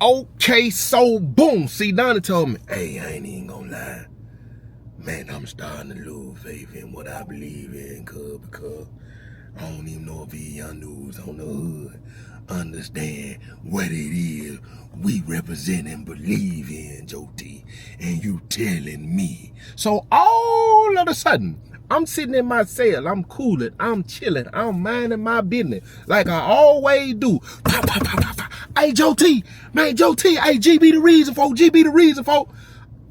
Okay, so boom. See, Donnie told me, hey, I ain't even gonna lie. Man, I'm starting to lose faith in what I believe in, because I don't even know if these young dudes on the hood understand what it is we represent and believe in, Joe T. And you telling me. So all of a sudden, I'm sitting in my cell, I'm cooling, I'm chilling, I'm minding my business like I always do. Pop, pop, pop, pop, pop. Hey, Joe T, man, Joe T, hey, GB the reason, folk, GB the reason, folk.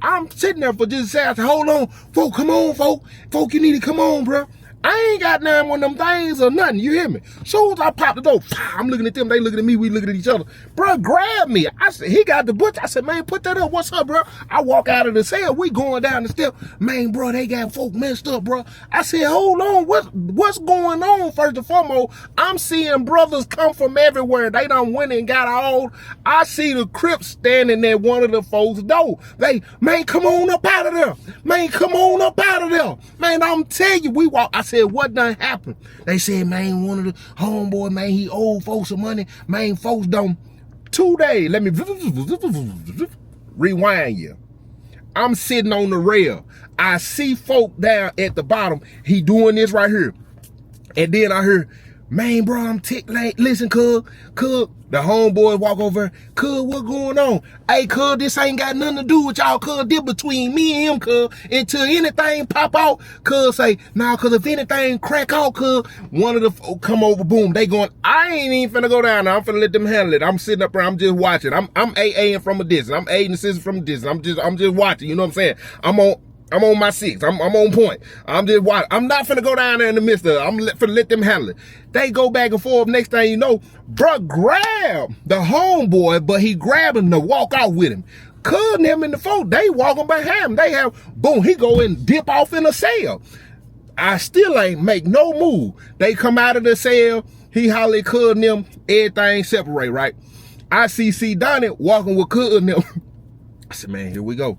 I'm sitting there for just a second. Hold on, folk, come on, folk. Folk, you need to come on, bro. I ain't got none one of them things or nothing, you hear me? Soon as I pop the door, I'm looking at them, they looking at me, we looking at each other. Bro, grab me. I said, he got the butcher. I said, man, put that up. What's up, bro? I walk out of the cell, we going down the step. Man, bro, they got folk messed up, bro. I said, hold on, what's going on? First and foremost, I'm seeing brothers come from everywhere. They done went and got all. I see the Crips standing at one of the folks' door. They, man, come on up out of there. Man, come on up out of there. Man, I'm telling you, we walk. I said, what done happened? They said, man, one of the homeboy, man, he owed folks some money. Man, folks don't. 2 days, let me rewind you. I'm sitting on the rail. I see folk down at the bottom. He doing this right here. And then I hear, man, bro, I'm tickling. Listen, cuz, the homeboy walk over. Cuz, what going on? Hey, cuz, this ain't got nothing to do with y'all, cuz. This between me and him, cuz. Until anything pop out, cuz say, nah, cuz if anything crack out, cuz, one of the folk come over, boom, they going, I ain't even finna go down there. I'm finna let them handle it. I'm sitting up there, I'm just watching. I'm AAing from a distance. I'm aiding assisting from a distance. I'm just watching, you know what I'm saying? I'm on my six. I'm on point. I'm just watching. I'm not finna go down there in the midst of it. I'm finna let them handle it. They go back and forth. Next thing you know, bruh grab the homeboy, but he grabbed him to walk out with him. Cutting him in the phone. They walking behind him. They have, boom, he go and dip off in a cell. I still ain't make no move. They come out of the cell. He holly cutting them. Everything separate, right? I see Donnie walking with cutting them. I said, man, here we go.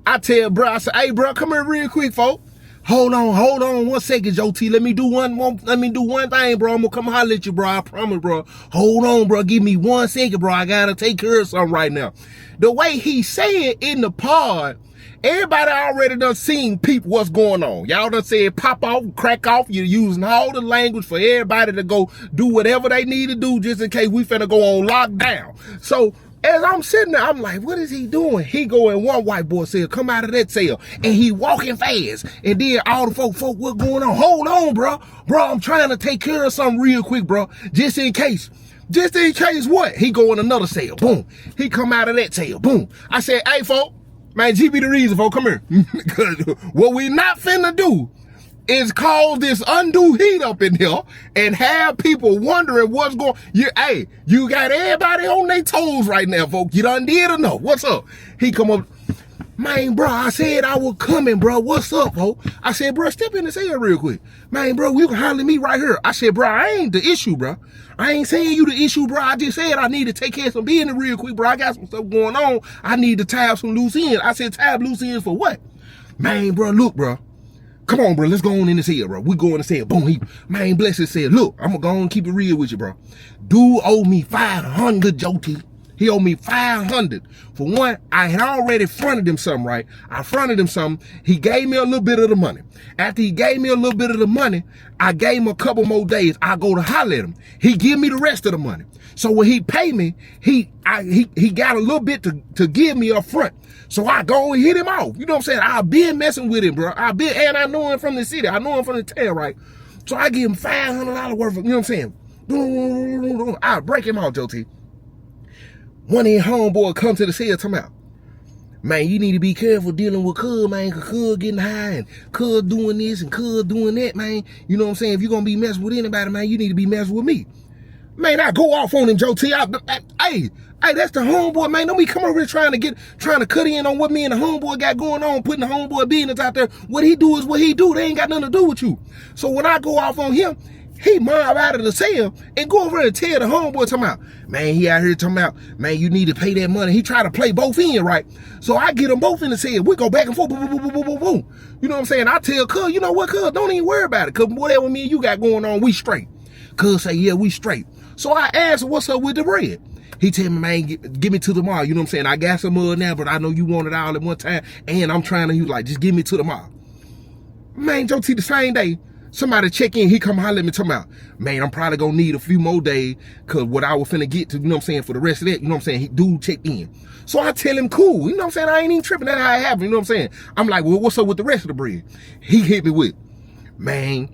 I tell bro, I said, hey bro, come here real quick, folks. Hold on 1 second, Joe T. Let me do one thing, bro. I'm gonna come holler at you, bro. I promise, bro. Hold on, bro. Give me 1 second, bro. I gotta take care of something right now. The way he said in the pod, everybody already done seen peep what's going on. Y'all done said pop off, crack off. You're using all the language for everybody to go do whatever they need to do just in case we finna go on lockdown. So as I'm sitting there, I'm like, what is he doing? He going, one white boy said, come out of that cell. And he walking fast. And then all the folk, what's going on? Hold on, bro. Bro, I'm trying to take care of something real quick, bro. Just in case. Just in case what? He go in another cell. Boom. He come out of that cell. Boom. I said, hey, folk. Man, GB the reason, folk. Come here. Because what we not finna do is cause this undue heat up in here and have people wondering what's going. Hey, you got everybody on their toes right now, folks. You done did or no? What's up? He come up, man, bro. I said I was coming, bro. What's up, folks? I said, bro, step in the cell real quick, man, bro. You can holler me right here. I said, bro, I ain't the issue, bro. I ain't saying you the issue, bro. I just said I need to take care of some business real quick, bro. I got some stuff going on. I need to tie up some loose ends. I said, tie up loose ends for what? Man, bro, look, bro. Come on, bro. Let's go on in this here, bro. We go in the cell. Boom. He, man, bless his said, look, I'm going to go on and keep it real with you, bro. Dude owe me 500, Joe T. He owed me 500. For one, I had already fronted him something, right? I fronted him something. He gave me a little bit of the money. After he gave me a little bit of the money, I gave him a couple more days. I go to holler at him. He give me the rest of the money. So when he pay me, he got a little bit to give me up front. So I go and hit him off. You know what I'm saying? I've been messing with him, bro. And I know him from the city. I know him from the town, right? So I give him $500 worth of, you know what I'm saying? I break him out, Joe T. One of his homeboys come to the cell, talking about, man, you need to be careful dealing with Cuz, man, because Cuz getting high and Cuz doing this and Cuz doing that, man. You know what I'm saying? If you're going to be messing with anybody, man, you need to be messing with me. Man, I go off on him, Joe T. Hey, that's the homeboy, man. Don't be coming over here trying to cut in on what me and the homeboy got going on, putting the homeboy business out there. What he do is what he do. They ain't got nothing to do with you. So when I go off on him, he mob out of the cell and go over and tell the homeboy, talking about, man, he out here talking about, man, you need to pay that money. He try to play both in, right? So I get them both in the cell. We go back and forth, boom, boom, boom, boom, boom, boom. You know what I'm saying? I tell Cuz, you know what, Cuz, don't even worry about it. Cuz whatever me and you got going on, we straight. Cuz say, yeah, we straight. So I asked him, what's up with the bread? He tell me, man, give me to tomorrow. You know what I'm saying? I got some more now, but I know you want it all at one time. And I'm trying to, he was like, just give me to tomorrow. Man, Joe T, the same day, somebody check in, he come holler at me talking about, man, I'm probably gonna need a few more days because what I was finna get to, you know what I'm saying, for the rest of that, you know what I'm saying, he dude checked in. So I tell him, cool, you know what I'm saying, I ain't even tripping, that's how it happened, you know what I'm saying. I'm like, well, what's up with the rest of the bread? He hit me with, man,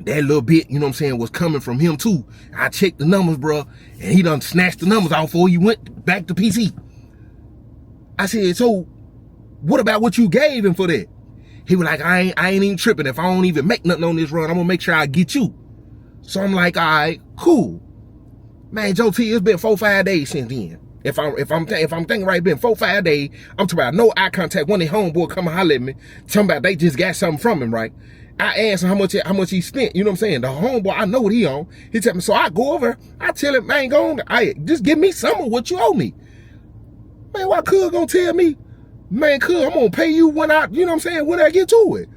that little bit, you know what I'm saying, was coming from him too. I checked the numbers, bro, and he done snatched the numbers off before he went back to PC. I said, so what about what you gave him for that? He was like, I ain't even tripping. If I don't even make nothing on this run, I'm gonna make sure I get you. So I'm like, all right, cool. Man, Joe T, it's been 4-5 days since then. If I'm thinking right, it's been 4-5 days. I'm talking about no eye contact. One of the homeboy come and holler at me, talking about they just got something from him, right? I asked him how much he spent, you know what I'm saying? The homeboy, I know what he on. He tell me, so I go over, I tell him, man, go on, just give me some of what you owe me. Man, why Cuz gonna tell me? Man, Cuz, I'm gonna pay you when I, you know what I'm saying, when I get to it.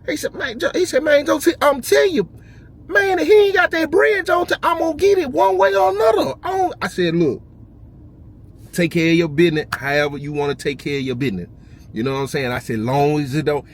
He said, man, Joe T, I'm telling you, man, if he ain't got that bread, Joe T, I'm gonna get it one way or another. I said, look, take care of your business however you want to take care of your business. You know what I'm saying? I said, long as it don't,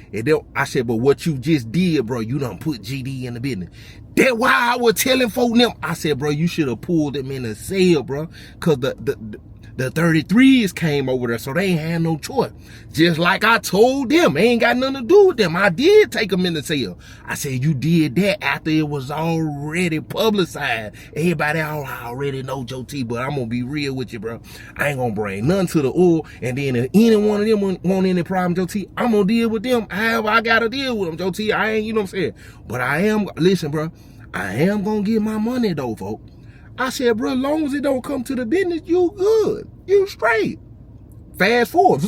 I said, but what you just did, bro, you done put GD in the business. That's why I was telling folk them, I said, bro, you should have pulled them in the sale, bro, because the 33s came over there, so they ain't had no choice. Just like I told them, it ain't got nothing to do with them. I did take them in the sale. I said, you did that after it was already publicized. Everybody already know Joe T, but I'm going to be real with you, bro. I ain't going to bring none to the oil, and then if any one of them want any problem, Joe T, I'm going to deal with them however I got to deal with them, Joe T. I ain't, you know what I'm saying? But I am, listen, bro, I am going to get my money, though, folks. I said, bro, as long as it don't come to the business, you good. You straight. Fast forward.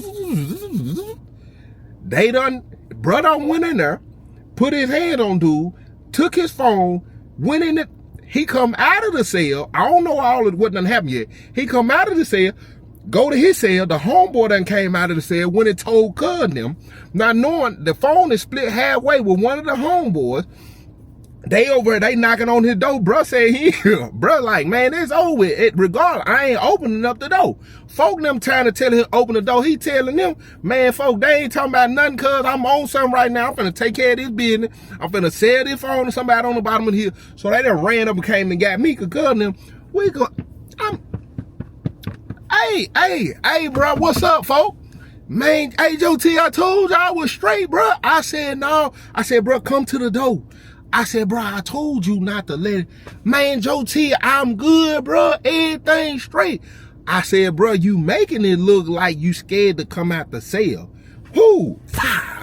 Bro done went in there, put his hand on dude, took his phone, went in it. He come out of the cell. I don't know all of what done happened yet. He come out of the cell, go to his cell. The homeboy done came out of the cell, went and told Cuz them. Not knowing the phone is split halfway with one of the homeboys. They over there, they knocking on his door. Bruh said bruh like, man, it's over. Regardless, I ain't opening up the door. Folk them trying to tell him open the door. He telling them, man, folk, they ain't talking about nothing, cuz I'm on something right now. I'm finna take care of this business. I'm finna sell this phone to somebody on the bottom of the hill. So they done ran up and came and got me, cuz them, hey, bro, what's up, folk? Man, hey, Joe T, I told you I was straight, bro. I said, no. I said, bro, come to the door. I said, bro, I told you not to let it. Man, Joe T, I'm good, bro. Everything straight. I said, bro, you making it look like you scared to come out the cell. Whoo!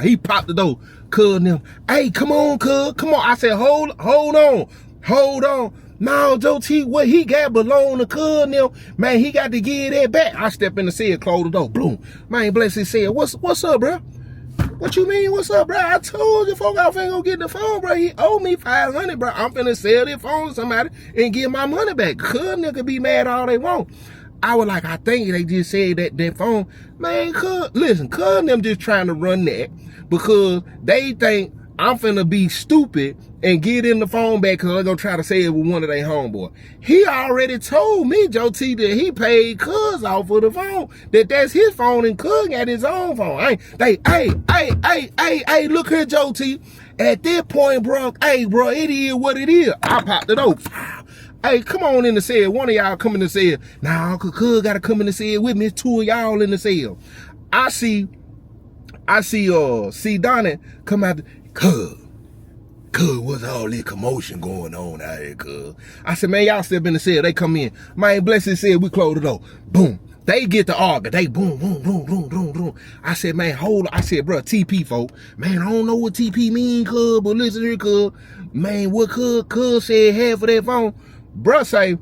He popped the door. Cuz them, hey, come on, cuz. Come on. I said, hold on. No, Joe T, what he got belong to cuz them. Man, he got to give that back. I step in the cell, close the door. Boom. Man, bless his cell. What's up, bro? What you mean, what's up, bro? I told you, folk, I finna go get the phone, bro. He owe me $500, bro. I'm finna sell this phone to somebody and get my money back. Cuz nigga be mad all they want. I was like, I think they just said that phone. Man, cuz them just trying to run that because they think I'm finna be stupid and get in the phone back because they're gonna try to say it with one of their homeboys. He already told me, Joe T, that he paid Cuz off of the phone. That's his phone and Cuz got his own phone. Hey, look here, Joe T. At this point, bro, it is what it is. I popped the door. Hey, come on in the cell. One of y'all come in the cell. Nah, Uncle Cuz gotta come in the cell with me. It's two of y'all in the cell. I see Donnie come out. Cuz, what's all this commotion going on out here, cuz? I said, man, y'all step in the cell. They come in. Man, bless his cell. We close the door. Boom. They get to argue. They boom. I said, man, hold on. I said, bro, TP, folk. Man, I don't know what TP mean, cuz, but listen here, cuz. Man, what cuz said half of that phone? Bruh say,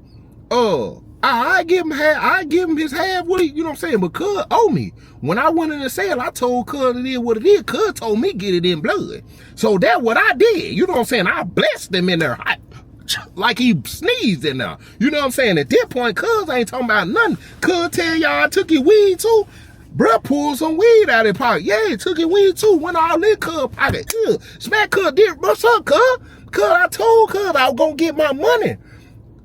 I give him his half. What you know what I'm saying? But Cuz owe me. When I went in the sale, I told Cuz it is what it is. Cuz told me get it in blood. So that's what I did. You know what I'm saying? I blessed him in there. Like he sneezed in there. You know what I'm saying? At that point, Cuz ain't talking about nothing. Cuz tell y'all I took your weed too. Bruh pulled some weed out of his pocket. Yeah, he took your weed too. Went all in Cuz pocket. Smack Cuz did. What's up, Cuz? Cuz I told Cuz I was gonna get my money.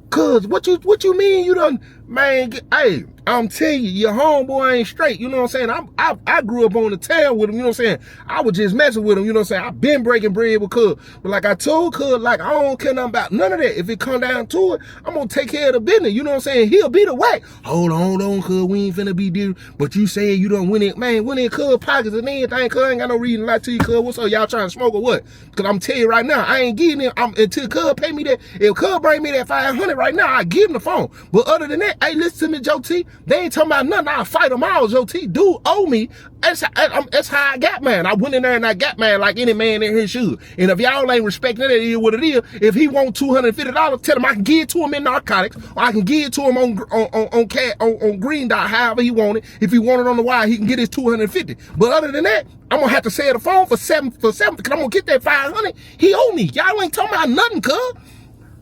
Cuz, what you mean you done, Man, hey, I'm telling you, your homeboy ain't straight. You know what I'm saying? I grew up on the town with him. You know what I'm saying? I was just messing with him. You know what I'm saying? I've been breaking bread with Cuz. But like I told Cuz, like, I don't care nothing about none of that. If it come down to it, I'm going to take care of the business. You know what I'm saying? He'll be the whack. Hold on, Cuz. We ain't finna be different. But you saying you done went in, man, went in Cuz pockets and everything. Cuz, I ain't got no reason to lie to you, Cuz. What's up? Y'all trying to smoke or what? Because I'm telling you right now, I ain't getting it until Cuz pay me that. If Cuz bring me that 500 right now, I give him the phone. But other than that, hey, listen to me, Joe T. They ain't talking about nothing. I'll fight them all, Joe T. Dude owe me. That's how I got mine. I went in there and I got mine like any man in his shoes. And if y'all ain't respecting it, it is what it is. If he want $250, tell him I can give it to him in narcotics, or I can give it to him on green dot, however he want it. If he want it on the wire, he can get his $250. But other than that, I'm gonna have to sell the phone for seven, because I'm gonna get that 500. He owe me. Y'all ain't talking about nothing, cuz.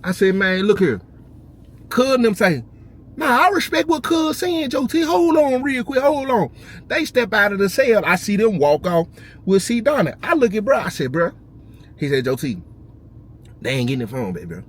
I said, man, look here. Cuz and them say, nah, I respect what Cuz saying, Joe T. Hold on real quick, hold on. They step out of the cell. I see them walk off with C. Donnie. I look at bro. I said, bro. He said, Joe T, they ain't getting the phone back, bro.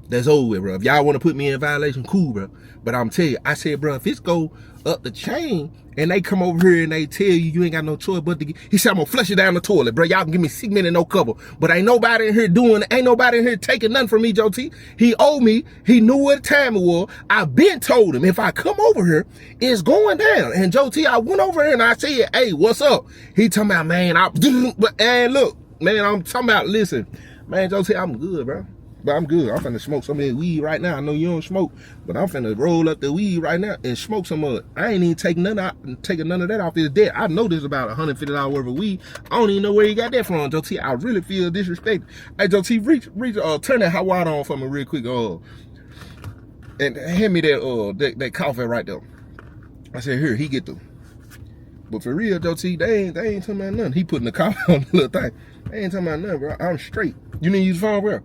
That's over with, bro. If y'all want to put me in violation, cool, bro. But I'm telling you, I said, bro, if it's go up the chain and they come over here and they tell you ain't got no choice but to get, he said, I'm gonna flush it down the toilet, bro. Y'all can give me 6 minutes, no cover. But ain't nobody in here ain't nobody in here taking nothing from me, Joe T. He owed me. He knew what time it was. I been told him if I come over here, it's going down. And Joe T, I went over here and I said, hey, what's up? He talking about, man, and look, man, I'm talking about, listen, man, Joe T, I'm good, bro. But I'm good. I'm finna smoke some of that weed right now. I know you don't smoke, but I'm finna roll up the weed right now and smoke some of it. I ain't even taking none of that off his debt. I know there's about $150 worth of weed. I don't even know where he got that from, Joe T. I really feel disrespected. Hey, Joe T, turn that hot water on for me real quick. And hand me that coffee right there. I said, here, he get through. But for real, Joe T, they ain't talking about nothing. He putting the coffee on the little thing. They ain't talking about nothing, bro. I'm straight. You need to use the phone, bro?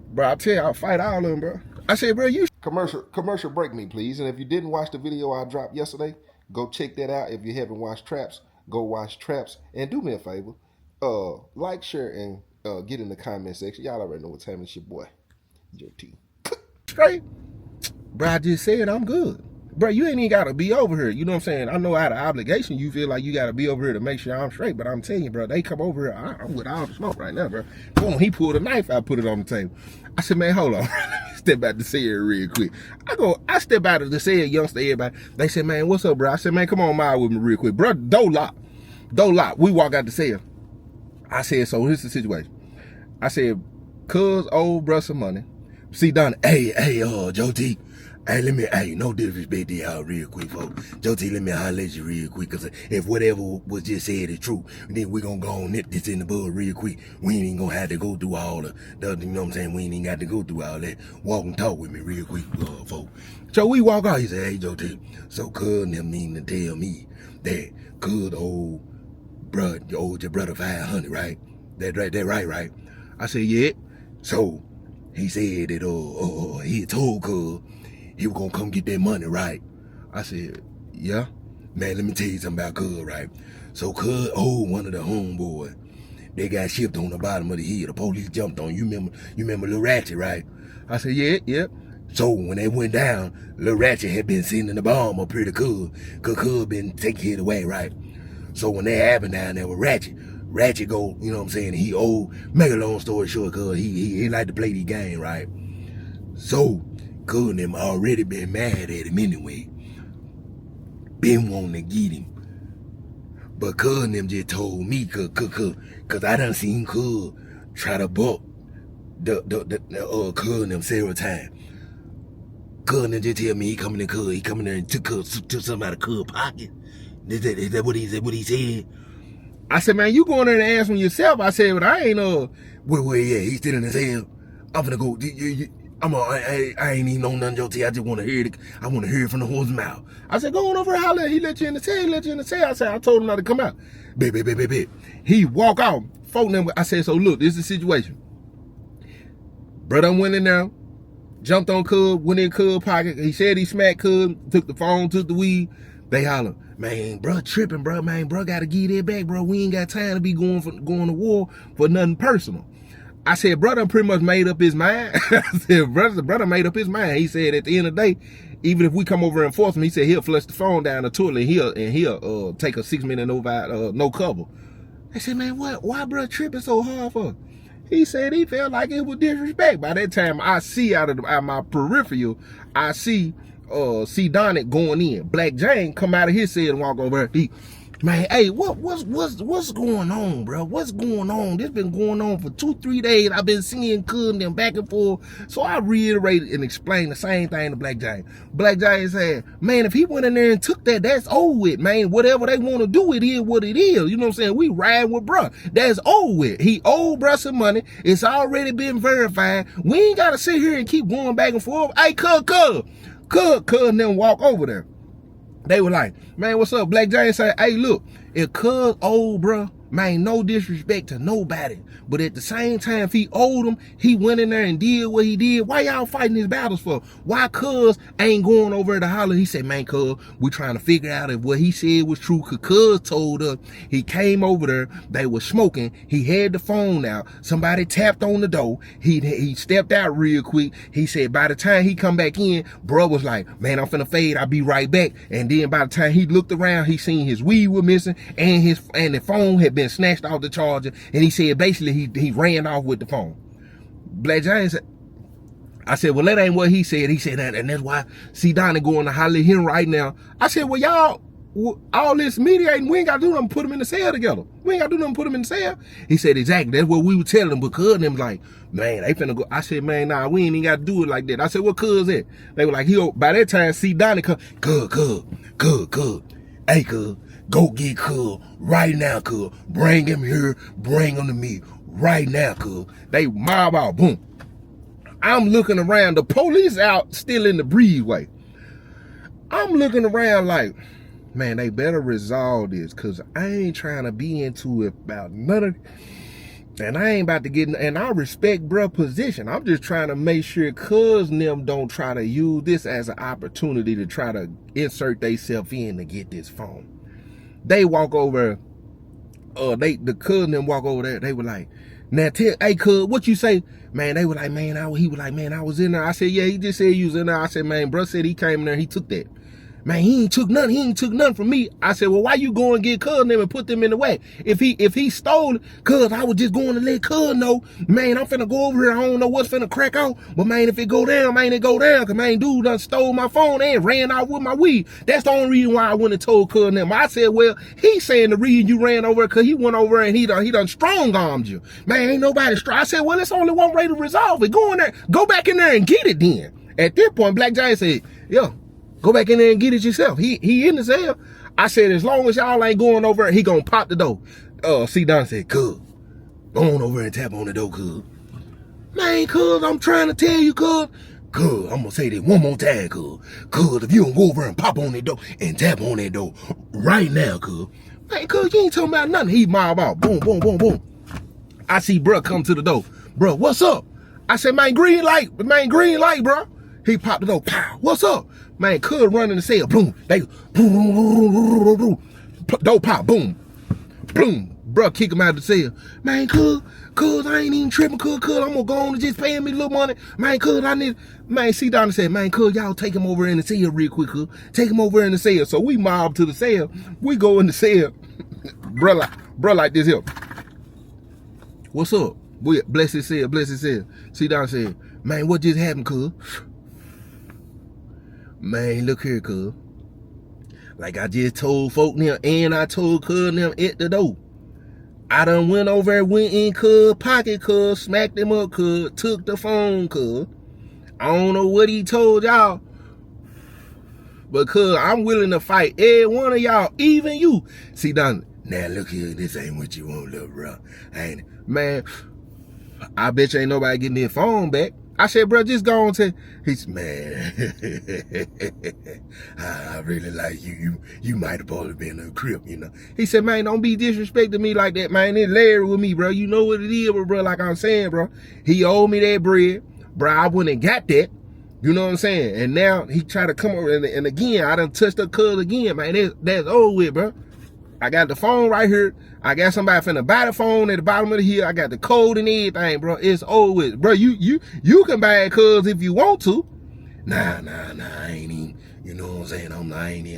Bro, I tell you, I'll fight all of them, bro. I said, bro, you... Commercial break me, please. And if you didn't watch the video I dropped yesterday, go check that out. If you haven't watched Traps, go watch Traps. And do me a favor, like, share, and get in the comment section. Y'all already know what time it's your boy, Joe T. Straight. Bro, I just said I'm good. Bro, you ain't even got to be over here. You know what I'm saying? I know out of obligation, you feel like you got to be over here to make sure I'm straight. But I'm telling you, bro, they come over here. I'm with all the smoke right now, bro. Boom, he pulled a knife out, put it on the table. I said, man, hold on. Step out the cell real quick. I step out of the cell, youngster, everybody. They said, man, what's up, bro? I said, man, come on, mile with me real quick. Bro, door lock. We walk out the cell. I said, so here's the situation. I said, cuz old bro some money. See, Donnie, hey, Joe T. Hey, no disrespect to y'all real quick, folks. Joe T, let me holler at you real quick, because if whatever was just said is true, then we gonna go on nip this in the bud real quick. We ain't even gonna have to go through all the you know what I'm saying? We ain't even got to go through all that. Walk and talk with me real quick, folks. So we walk out, he said, hey, Joe T, so cuz them mean to tell me that cuz old your brother 500, right? That right? I said, yeah. So he said that he told cuz he was gonna come get that money, right? I said, yeah. Man, let me tell you something about cuz, right? So cuz, one of the homeboys, they got shipped on the bottom of the hill. The police jumped on you. Remember Lil Ratchet, right? I said, yeah. So when they went down, Lil Ratchet had been sending the bomb up here to cuz been taking it away, right? So when that happened down there with Ratchet go, you know what I'm saying, he make a long story short, cuz he like to play the game, right? So cuz and them already been mad at him anyway. Been wanting to get him. But cuz and them just told me, cuz I done seen cuz try to buck the cuz and them several times. Cuz and them just tell me he coming there and took something out of cuz pocket. Is that what he said? I said, man, you going there and ask him yourself. I said, but I ain't well, yeah, he's still in his cell. I'm gonna go. I ain't even know nothing, Joe T. I just want to hear it. I want to hear it from the horse's mouth. I said, go on over and holler. He let you in the cell. I said, I told him not to come out. Baby. He walk out. Phone number. I said, so look, this is the situation. Brother went in there, jumped on cuz, went in cuz pocket. He said he smacked cuz, took the phone, took the weed. They holler, man, bro, tripping, bro. Man, bro, gotta give that back, bro. We ain't got time to be going to war for nothing personal. I said, brother pretty much made up his mind. I said, brother made up his mind. He said at the end of the day, even if we come over and enforce him, he said he'll flush the phone down the toilet and he'll take a 6-minute no cover. I said, man, why bro tripping so hard for? He said he felt like it was disrespect. By that time, I see out of my peripheral, I see Donnie going in. Black Jane come out of his cell and walk over. Man, hey, what's going on, bro? What's going on? This been going on for 2-3 days. I've been seeing cuz them back and forth. So I reiterated and explained the same thing to Black Jane. Black Jane said, man, if he went in there and took that, that's over with, man. Whatever they want to do, it is what it is. You know what I'm saying? We ride with bruh. That's over with. He owed bruh some money. It's already been verified. We ain't got to sit here and keep going back and forth. Hey, cuz, and then walk over there. They were like, man, what's up? Black Jane said, hey, look, if cuz old, bruh, man, no disrespect to nobody. But at the same time, if he owed him, he went in there and did what he did. Why y'all fighting these battles for? Why cuz ain't going over to holler? He said, man, cuz, we trying to figure out if what he said was true. Cuz told us he came over there, they were smoking, he had the phone out, somebody tapped on the door, he stepped out real quick. He said by the time he come back in, bro was like, man, I'm finna fade, I'll be right back. And then by the time he looked around, he seen his weed was missing and the phone had been snatched off the charger, and he said basically he ran off with the phone. Black Giant said, I said, well, that ain't what he said. He said that, and that's why Donnie going to holler at him right now. I said, well, y'all, all this mediating, we ain't got to do nothing, put them in the cell together. We ain't got to do nothing, put them in the cell. He said, exactly, that's what we were telling them, but cuz them like, man, they finna go. I said, man, nah, we ain't even got to do it like that. I said, what cuz at? They were like, by that time, Donnie come, cuz, hey, cuz, go get cuz right now, cuz. Bring him here, bring him to me right now, cuz. They mob out, boom. I'm looking around, the police out still in the breezeway. I'm looking around like, man, they better resolve this, cause I ain't trying to be into it about none of it. And I ain't about to get, and I respect bruh position. I'm just trying to make sure cuz them don't try to use this as an opportunity to try to insert themselves in to get this phone. They walk over, the cuz them walk over there, they were like, now tell, hey cuz, what you say? Man, they were like, man, he was like, man, I was in there. I said, yeah, he just said you was in there. I said, man, bruh said he came in there, he took that. Man, he ain't took nothing from me. I said, well, why you go and get cuz them and put them in the way? If he stole it, cuz I was just going to let cuz know, man, I'm finna go over here. I don't know what's finna crack out. But man, if it go down, man, it go down. Cause man, dude done stole my phone and ran out with my weed. That's the only reason why I went and told cuz them. I said, well, he's saying the reason you ran over cause he went over and he done strong-armed you. Man, ain't nobody strong. I said, well, it's only one way to resolve it. Go in there, go back in there and get it then. At that point, Black Giant said, yo, go back in there and get it yourself. He in the cell. I said, as long as y'all ain't going over, he gonna pop the door. Donnie said, cuz, go on over and tap on the door, cuz. Man, cuz, I'm trying to tell you, cuz. Cuz, I'm gonna say this one more time, cuz. Cuz, if you don't go over and pop on that door and tap on that door right now, cuz. Man, cuz, you ain't talking about nothing. He mob out. Boom, boom, boom, boom. I see bruh come to the door. Bruh, what's up? I said, man, green light, bruh. He popped the door. Pow, what's up? Man, cuz running the cell, boom. They boom, door pop, boom, boom. Bruh, kick him out of the cell. Man, cuz, I ain't even tripping, cuz, I'm gonna go on and just paying me a little money. Man, cuz, I need, man, Donnie said, man, cuz, y'all take him over in the cell real quick, cuz. Take him over in the cell. So we mob to the cell. We go in the cell. bruh like this here. What's up? Bless his cell, bless his cell. Donnie said, man, what just happened, cuz? Man, look here, cuz. Like I just told folk them, and I told cuz them at the door. I done went over and went in cuz pocket, cuz, smacked him up, cuz, took the phone, cuz. I don't know what he told y'all, but cuz, I'm willing to fight every one of y'all, even you. Donnie, now look here, this ain't what you want, little bro. Man, I bet you ain't nobody getting their phone back. I said, bro, just go on to. He's, man, I really like you. You might have probably been a crip, you know. He said, man, don't be disrespecting me like that, man. It's Larry with me, bro. You know what it is, bro. Like I'm saying, bro. He owed me that bread, bro. I wouldn't have got that. You know what I'm saying? And now he tried to come over, and again, I done touched the cuz again, man. That's over with, bro. I got the phone right here. I got somebody finna buy the phone at the bottom of the hill. I got the code and everything, bro. It's over with. Bro, you can buy it, cuz, if you want to. Nah, I ain't even, you know what I'm saying? I ain't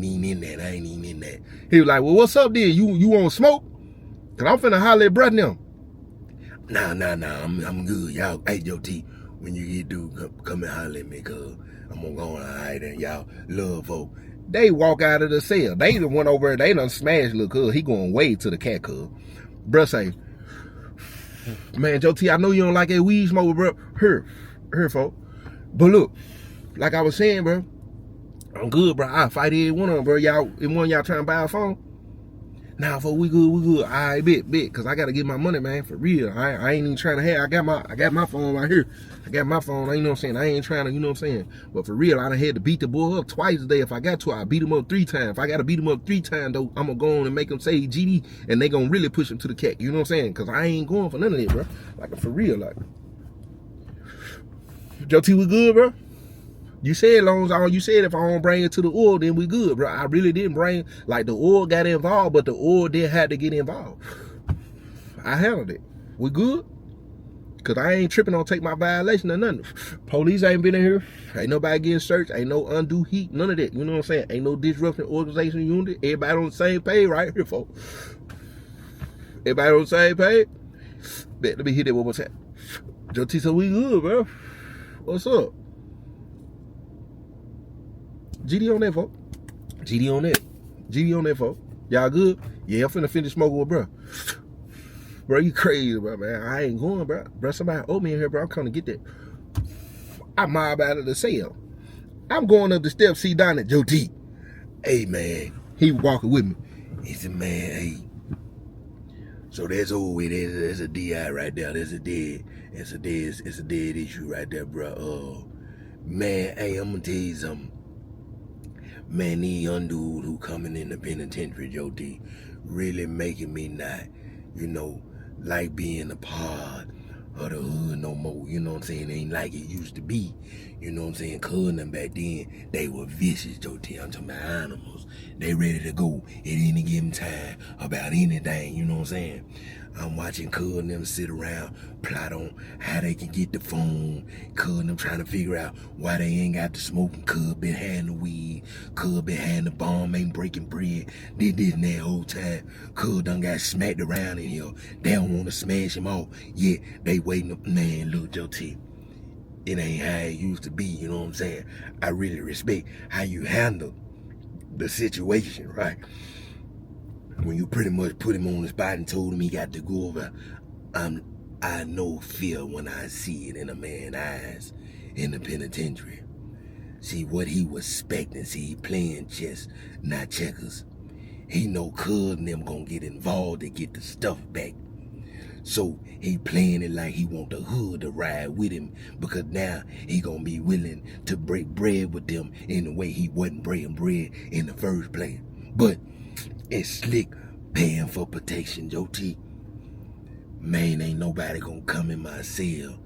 even in that. He was like, well, what's up then? You want smoke? Cause I'm finna holler at bruh them. Nah, I'm good. Y'all, hey, Joe T, when you get through, come and holler at me, cuz I'm gonna go on, all right, and y'all love folk. They walk out of the cell. They the one over there, they done smashed little cuz. He going way to the cat cuz. Bruh say, man, Joe T, I know you don't like that weed smoke, bro. Here, folk. But look, like I was saying, bro, I'm good, bro. I'll fight every one of them, bro. Y'all, if one of y'all trying to buy a phone, nah, folks, we good. All right, bet, cause I gotta get my money, man, for real. I ain't even trying to have. I got my phone right here. I got my phone. You know what I'm saying? I ain't trying to, you know what I'm saying? But for real, I done had to beat the boy up twice a day. If I got to, I beat him up 3 times. If I gotta beat him up 3 times, though, I'm gonna go on and make him say GD, and they gonna really push him to the cat. You know what I'm saying? Cause I ain't going for none of that, bro. Like for real, like. Joe T, we good, bro? You said you said if I don't bring it to the oil, then we good, bro. I really didn't bring, like the oil got involved, but the oil did have to get involved. I handled it. We good? Cause I ain't tripping on take my violation or nothing. Police ain't been in here. Ain't nobody getting searched. Ain't no undue heat. None of that. You know what I'm saying? Ain't no disrupting organization unit. Everybody on the same page right here, folks. Everybody on the same page? Bet, let me hit that one more time. Joe T, so we good, bro. What's up? GD on that, folks. GD on that, folks. Y'all good? Yeah, I'm finna finish smoking with bro. Bro, you crazy, bro, man. I ain't going, bro. Bro, somebody owe me in here, bro. I'm coming to get that. I mob out of the cell. I'm going up the steps, see Donnie, Joe T. Hey, man. He walking with me. He said, man, hey. So that's over with. There's a DI right there. It's a dead issue right there, bro. Man, hey, I'm gonna tell you something. Man, these young dudes who coming in the penitentiary, Joe T, really making me not, you know, like being a part of the hood no more. You know what I'm saying? It ain't like it used to be. You know what I'm saying? Cuz them back then, they were vicious, Joe T. I'm talking about animals. They ready to go at any given time about anything, you know what I'm saying? I'm watching cuz them sit around, plot on how they can get the phone. Cuz them trying to figure out why they ain't got the smoking. Cuz behind the weed. Cuz behind the bomb ain't breaking bread. Did this and that whole time. Cuz done got smacked around in here. They don't want to smash him off. Yet they waiting up. Man, look, Joe T. It ain't how it used to be, you know what I'm saying? I really respect how you handle the situation, right? When you pretty much put him on the spot and told him he got to go over, I know fear when I see it in a man's eyes in the penitentiary. See what he was expecting. See, he playing chess, not checkers. He know cuz and them gonna get involved to get the stuff back. So he playing it like he want the hood to ride with him, because now he gonna be willing to break bread with them in the way he wasn't breaking bread in the first place. But it's slick paying for protection, Joe T. Man, ain't nobody gonna come in my cell,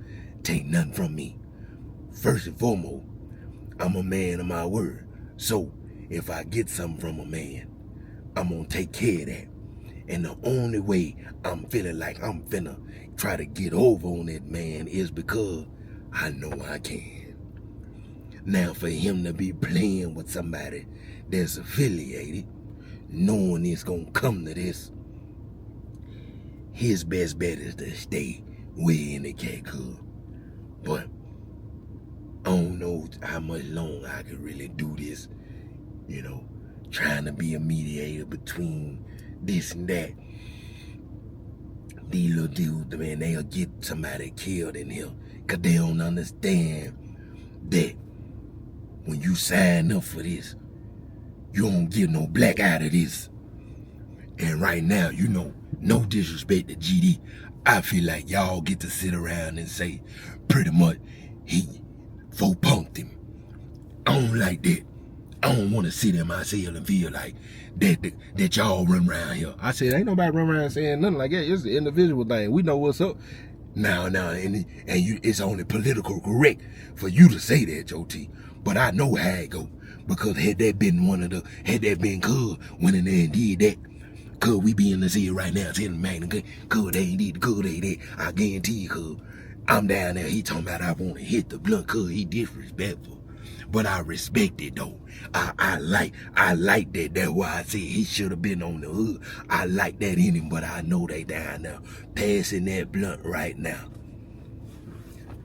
take nothing from me. First and foremost, I'm a man of my word. So if I get something from a man, I'm gonna take care of that. And the only way I'm feeling like I'm finna try to get over on that man is because I know I can. Now for him to be playing with somebody that's affiliated, knowing it's gonna come to this, his best bet is to stay way in the cat club. But I don't know how much longer I could really do this, you know, trying to be a mediator between this and that. These little dudes, man, they'll get somebody killed in here because they don't understand that when you sign up for this, you don't get no black out of this. And right now, you know, no disrespect to GD, I feel like y'all get to sit around and say, pretty much, he punked him. I don't like that. I don't want to sit in my cell and feel like that y'all run around here. I said, ain't nobody run around saying nothing like that. It's an individual thing. We know what's up. Now, it's only political correct for you to say that, Joe T. But I know how it go. Because had that been cuz went in there and did that, cuz we be in the cell right now telling man, cuz they did, cuz they did. I guarantee you, cuz I'm down there, he talking about I want to hit the blunt cause he disrespectful. But I respect it though. I like that. That's why I said he should have been on the hood. I like that in him, but I know they down there passing that blunt right now.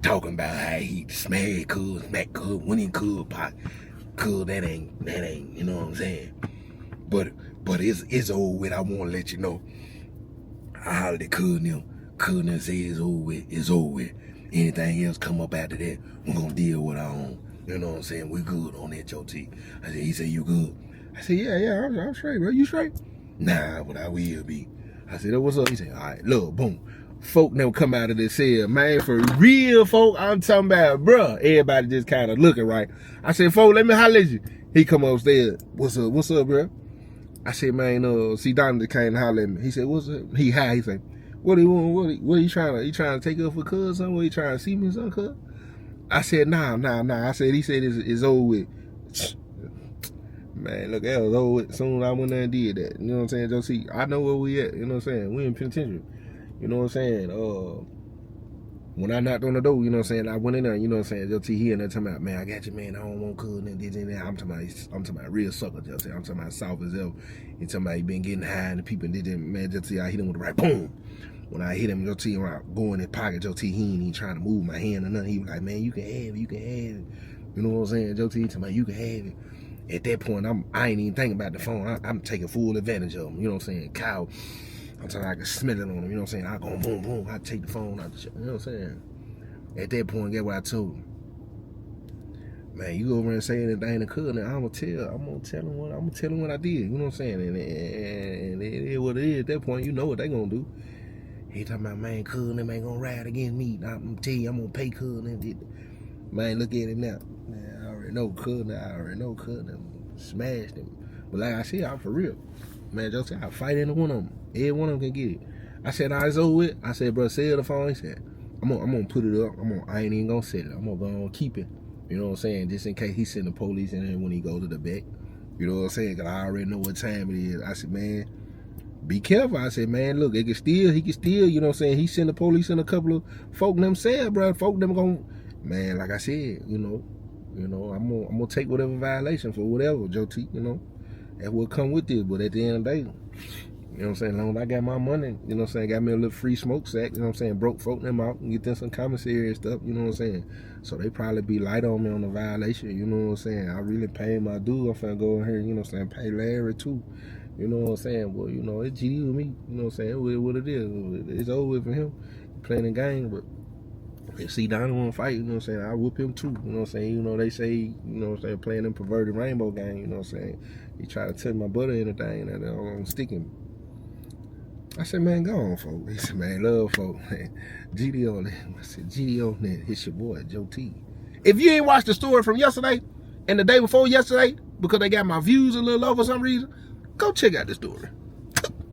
Talking about how he smacked cuz, smack cuz, when he cuz pot. Cuz that ain't, you know what I'm saying? But it's over with. I wanna let you know. I hollered at cuz them say it's over with, it's over with. Anything else come up after that, we're gonna deal with our own. You know what I'm saying? We good on that, Joe T. I said, he said, you good? I said, yeah, I'm straight, bro. You straight? Nah, but I will be. I said, oh, what's up? He said, all right, look, boom. Folk never come out of this cell, man, for real, folk. I'm talking about, bro. Everybody just kind of looking right. I said, folk, let me holler at you. He come upstairs. What's up, bro? I said, man, see, Donnie just came to holler at me. He said, what's up? He high. He said, what he want? What he trying to? He trying to take up for cuz something? What he trying to see me some cuz? I said, nah. I said, he said it's over with. Man, look, that was over with. Soon I went there and did that. You know what I'm saying, Joe T? I know where we at. You know what I'm saying? We in penitentiary. You know what I'm saying? When I knocked on the door, you know what I'm saying? I went in there, you know what I'm saying? Joe T, he in there talking about, man, I got you, man. I don't want cuz and this and that. I'm talking about real sucker, Joe T. I'm talking about soft as hell. He talking about he been getting high and the people did that. Man, Joe T, I hit him with the right boom. When I hit him, Joe T, when I go in his pocket, Joe T, he ain't even trying to move my hand or nothing. He was like, man, you can have it. You know what I'm saying? Joe T, he talking about, you can have it. At that point, I ain't even thinking about the phone. I'm taking full advantage of him. You know what I'm saying? Kyle, I'm talking, I can smell it on him. You know what I'm saying? I go boom, boom. I take the phone out the shit. You know what I'm saying? At that point, get what I told him. Man, you go over and say anything to cuz, I'm gonna tell him what I did. You know what I'm saying? And it is what it is. At that point, you know what they gonna do. He talking about, man, cuz them ain't gonna ride against me. I'm tell you, I'm gonna pay cuz them. Man, look at him now. Man, I already know cuz them smashed him. But like I said, I'm for real. Man, Joe said, I'll fight any one of them. Every one of them can get it. I said, nah, it's over with. I said, bro, sell the phone. He said, I'm gonna put it up. I ain't even gonna sell it. I'm gonna go on keep it. You know what I'm saying? Just in case he send the police in there when he go to the back. You know what I'm saying? Cause I already know what time it is. I said, man, be careful. I said, man, look, he can still, you know what I'm saying? He send the police in a couple of folk themselves, bro. Folk them gonna, man, like I said, you know, I'm gonna take whatever violation for whatever, Joe T, you know. That will come with this, but at the end of the day, you know what I'm saying, as long as I got my money, you know what I'm saying, got me a little free smoke sack, you know what I'm saying, broke folk them out and get them some commissary and stuff, you know what I'm saying. So they probably be light on me on the violation, you know what I'm saying. I really paid my due. I'm finna go in here, you know what I'm saying, pay Larry too. You know what I'm saying? Well, you know, it's GD with me. You know what I'm saying? It's what it is. It's over with for him. Playing the game, but if see Donnie want to fight, you know what I'm saying, I'll whoop him too. You know what I'm saying? You know, they say, you know what I'm saying, playing them perverted rainbow game, you know what I'm saying? He try to touch my butter and anything, and I'm sticking. I said, man, go on, folks. He said, man, love, folks. GD on that. I said, GD on that. It's your boy, Joe T. If you ain't watched the story from yesterday and the day before yesterday, because they got my views a little low for some reason, go check out the story.